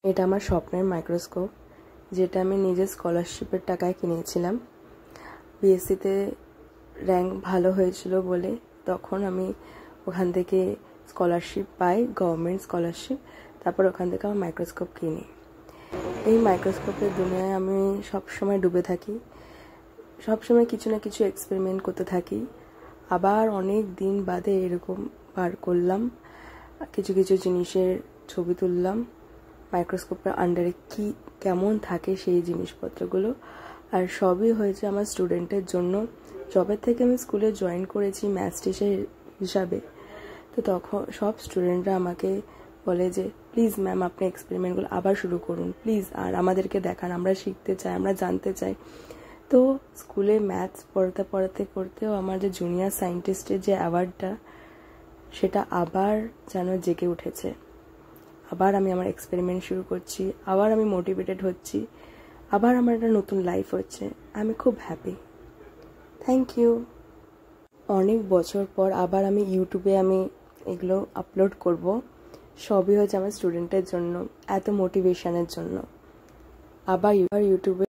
এটা আমার স্বপ্নের মাইক্রোস্কোপ, যেটা আমি নিজের স্কলারশিপের টাকায় কিনেছিলাম। বিএসসিতে র্যাঙ্ক ভালো হয়েছিল বলে তখন আমি ওখান থেকে স্কলারশিপ পাই, গভর্নমেন্ট স্কলারশিপ। তারপর ওখান থেকে আমার মাইক্রোস্কোপ কিনি। এই মাইক্রোস্কোপের দুনিয়ায় আমি সবসময় ডুবে থাকি, সবসময় কিছু না কিছু এক্সপেরিমেন্ট করতে থাকি। আবার অনেক দিন বাদে এরকম বার করলাম, কিছু কিছু জিনিসের ছবি তুললাম, মাইক্রোস্কোপের আন্ডারে কি কেমন থাকে সেই জিনিসপত্রগুলো। আর সবই হয়েছে আমার স্টুডেন্টের জন্য। যবে থেকে আমি স্কুলে জয়েন করেছি ম্যাথস টিচার হিসাবে, তো তখন সব স্টুডেন্টরা আমাকে বলে যে প্লিজ ম্যাম আপনি এক্সপেরিমেন্টগুলো আবার শুরু করুন প্লিজ, আর আমাদেরকে দেখান, আমরা শিখতে চাই, আমরা জানতে চাই। তো স্কুলে ম্যাথস পড়াতে পড়াতে করতেও আমার যে জুনিয়র সায়েন্টিস্টের যে অ্যাওয়ার্ডটা, সেটা আবার যেন জেগে উঠেছে। আবার আমি আমার এক্সপেরিমেন্ট শুরু করছি, আবার আমি মোটিভেটেড হচ্ছি, আবার আমার একটা নতুন লাইফ হচ্ছে। আমি খুব হ্যাপি। Thank you. অনেক বছর পর আবার আমি ইউটিউবে এগুলো আপলোড করব। সবই হচ্ছে আমার স্টুডেন্টের জন্য, এত মোটিভেশনের জন্য। আবার ইউটিউবে